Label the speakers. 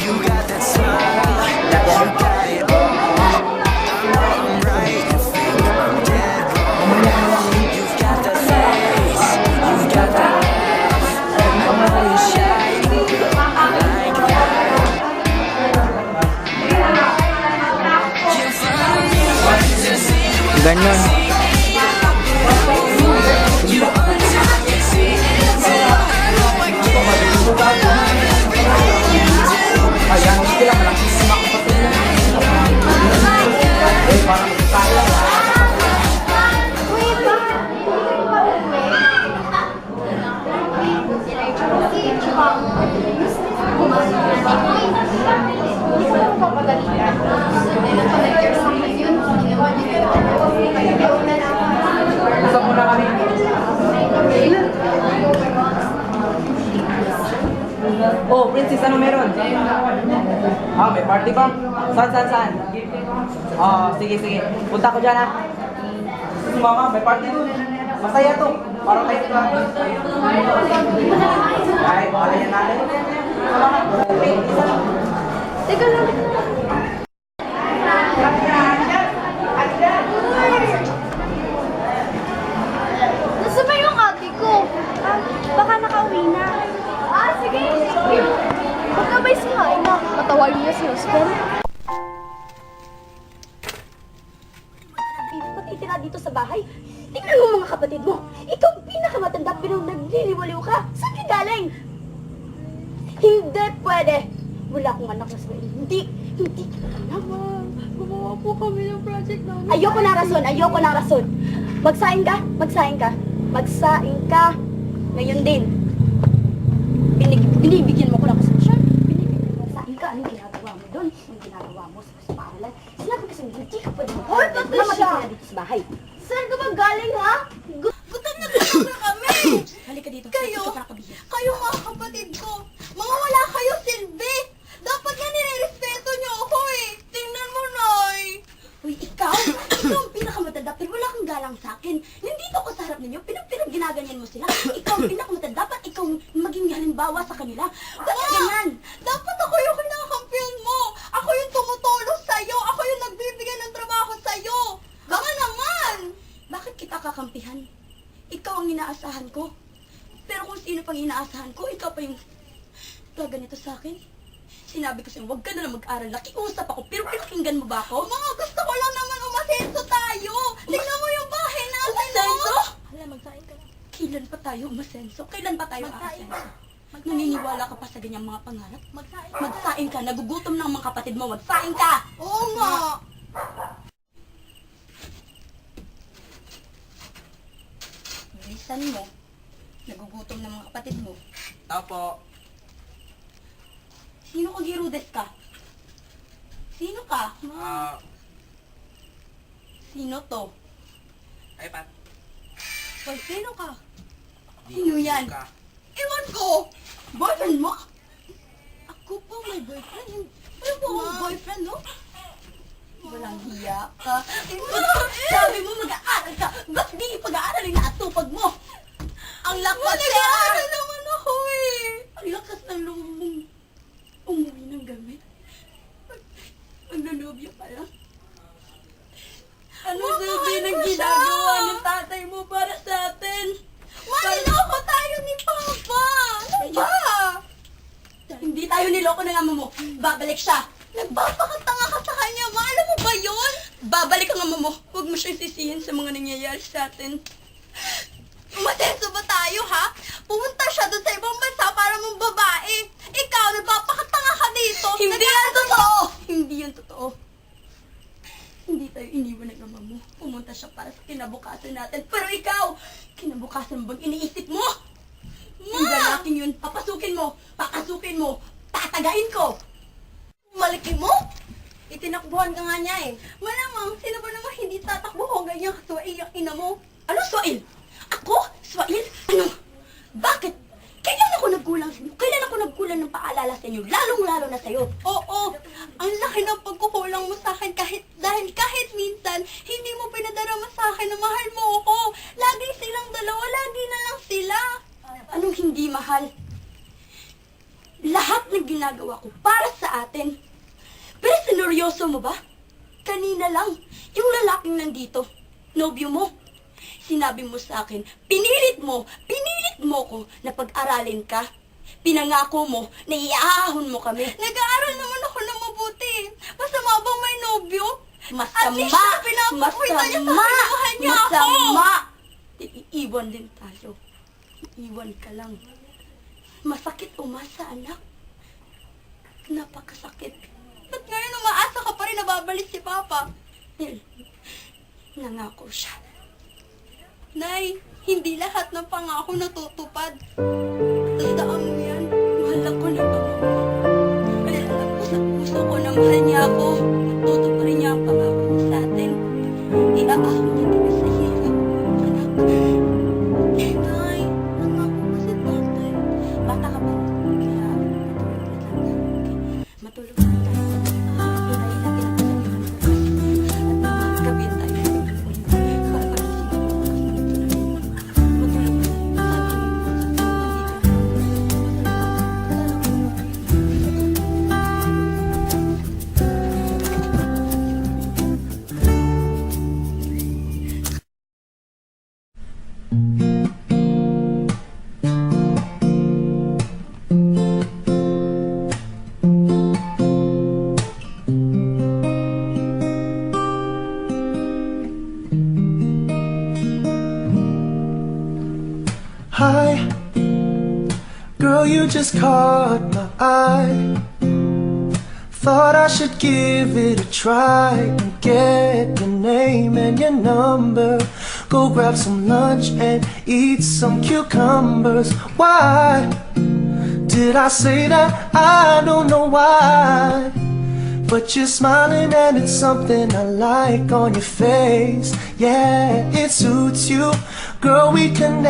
Speaker 1: You got that smile, you got it all. I know I'm right, you think I'm dead wrong. You've got the face, you've got the laugh. I know you're shy, I like that. You found me to see what
Speaker 2: Ganyan.
Speaker 1: you want to see it till I know I can't.
Speaker 2: Ayan, sila lang sima ko pa. Eh, parang kaya. Gusto mo na kami. Oh, Princess, ano meron? Ah, may party ba? Saan? Sige. Punta ko dyan, ha? Mama, may party doon. Masaya to. Parang tayo ka. Ay, baka yan natin. Okay, isa lang.
Speaker 3: Teka lang. Nasa ba yung ate ko? Baka nakauwi na. Sige. Huwag ka ba'y sumain na? Patawarin niya si Oscar.
Speaker 4: Pati tira dito sa bahay. Tingnan mo mga kapatid mo. Ikaw pinakamatanda pero nagliliwaliw ka. Saan ka galing? Hindi pwede. Wala akong anak na sa Hindi ka naman.
Speaker 3: Gumawa po kami ng project namin.
Speaker 4: Ayoko ng rason. Magsaing ka. Ngayon din. Binibigyan mo ko ng konsentrasyon. Magsaing ka. Anong ginagawa mo doon? Anong ginagawa mo sa paaralan? Sinabi kasi hindi ka pwede mo.
Speaker 3: Hoy, Patricia!
Speaker 4: Mamatay ka dito sa bahay.
Speaker 3: Saan ka ba galing, ha?
Speaker 5: Gutom na kami!
Speaker 4: Halika dito.
Speaker 5: Kayo,
Speaker 4: Dito ka nakabihis.
Speaker 5: kayo mga kapatid ko, mga wala kayo silbi! Dapat nga nire-respeto niyo ako eh! Tingnan mo, Nay!
Speaker 4: Uy, ikaw ang pinakamatanda pero wala kang galang sa akin. Nandito ko sa harap ninyo, pinag-ginaganyan mo sila. Ikaw ang pinakamatanda, dapat ikaw maging halimbawa sa kanila. Bakit ganyan?
Speaker 5: Dapat ako yung kinakampiyon mo! Ako yung tumutulong sa'yo! Ako yung nagbibigay ng trabaho sa'yo! Baka naman!
Speaker 4: Bakit kita kakampihan? Ikaw ang inaasahan ko. Pero kung sino pang inaasahan ko, ikaw pa yung gaganito sa akin. Sinabi ko sa'yo, huwag ka na lang mag-aral. Nakiusap ako, pero pinakinggan mo ba ako?
Speaker 5: Mga gusto ko lang naman umasenso tayo! Tingnan mo yung bahay natin!
Speaker 4: Umasenso?
Speaker 5: oh!
Speaker 4: Hala, magsain ka na. Kailan pa tayo umasenso? Kailan pa tayo
Speaker 5: Magsain
Speaker 4: aasenso? Naniniwala ka pa sa ganyang mga pangarap? Magsain ka. Nagugutom ng mga kapatid mo. Magsain ka!
Speaker 5: Oo nga!
Speaker 4: Bilisan mo. Nagugutom ng mga kapatid mo.
Speaker 2: Opo.
Speaker 4: Sino ka, Girudes ka? Sino ka? Sino to?
Speaker 2: Ay, Pat.
Speaker 4: Hoy, sino ka? Sino yan?
Speaker 5: Iwan ko!
Speaker 4: Boyfriend mo? Ako po may boyfriend. Ano po ang boyfriend, no? Walang hiya ka. Sabi mo mag-aaral ka. Ba't di pag-aaralin na atupag mo?
Speaker 5: Ang lakas nag-aaral naman ako eh!
Speaker 4: Ang lakas ng loob mong umuwi ng gabi. Maglulubya pa lang. Ano sabi ng ginagawa ng tatay mo para sa atin?
Speaker 5: Maniloko tayo ni Papa! Ano ba?
Speaker 4: Hindi tayo niloko ng ama mo. Babalik siya.
Speaker 5: Nagpapakatanga ka sa kanya, ma. Alam mo ba yun?
Speaker 4: Babalik ang ama mo. Huwag mo siyang sisihin sa mga nangyayari sa atin.
Speaker 5: Umasenso ba tayo, ha? Pumunta siya doon sa ibang bansa para mong babae. Ikaw, nagpapakatanga ka dito.
Speaker 4: Hindi yan totoo! Hindi yan totoo. Hindi tayo iniwan ng ama mo. Pumunta siya para sa kinabukasan natin. Pero ikaw, kinabukasan mo bang iniisip mo? Yung lalaking yun, papasukin mo, pakasukin mo, tatagain ko.
Speaker 5: Maliki mo?
Speaker 4: Itinakbuhan ka nga niya eh.
Speaker 5: Malamang, sino ba naman hindi tatakbo ko ganyan kaswail ang ina mo?
Speaker 4: Ano, Swail? Ako? Swail? Ano? Bakit? Kailan ako nagkulang sa inyo? Kailan ako nagkulang ng paalala sa inyo? Lalong-lalo na sa'yo.
Speaker 5: Oo, ang laki ng pagkukulang mo sa akin dahil kahit minsan, hindi mo pinadarama sa akin na mahal mo ako. Lagi silang dalawa, lagi na lang sila.
Speaker 4: Anong hindi mahal? lahat ng ginagawa ko para sa atin. Pero sineryoso mo ba? Kanina lang, yung lalaking nandito, nobyo mo. Sinabi mo sa akin, pinilit mo ko na pag-aralin ka. Pinangako mo na iaahon mo kami.
Speaker 5: Nag-aaral naman ako ng mabuti. Masama bang may nobyo? At least
Speaker 4: Masama!
Speaker 5: siya pinapakita niya sa akin, mahal niya ako.
Speaker 4: Masama! Iiwan din tayo. Iiwan ka lang. Masakit umasa, anak. Napakasakit.
Speaker 5: Ba't ngayon umaasa ka pa rin na babalik si Papa?
Speaker 4: Dahil nangako siya.
Speaker 5: Nay, hindi lahat ng pangako natutupad. Tandaan mo yan.
Speaker 4: Mahal ako ng ama mo. Dahil alam ko sa puso ko na mahal niya ako. Tutuparin niya ang pangako mo sa atin. Iaahon niya kami sa hirap. Anak.
Speaker 5: Nay, nangako ko si tatay.
Speaker 4: Bata ka pa. Kaya matulog na tayo. Hinahin natin ang pagkakas. At gabi tayo. Para pagising ako bukas na matulog na
Speaker 6: Hi, girl, you just caught my eye. Thought I should give it a try and get your name and your number. Go grab some lunch and eat some cucumbers. Why did I say that? I don't know why. But you're smiling and it's something I like on your face. Yeah, it suits you. Girl, we connect.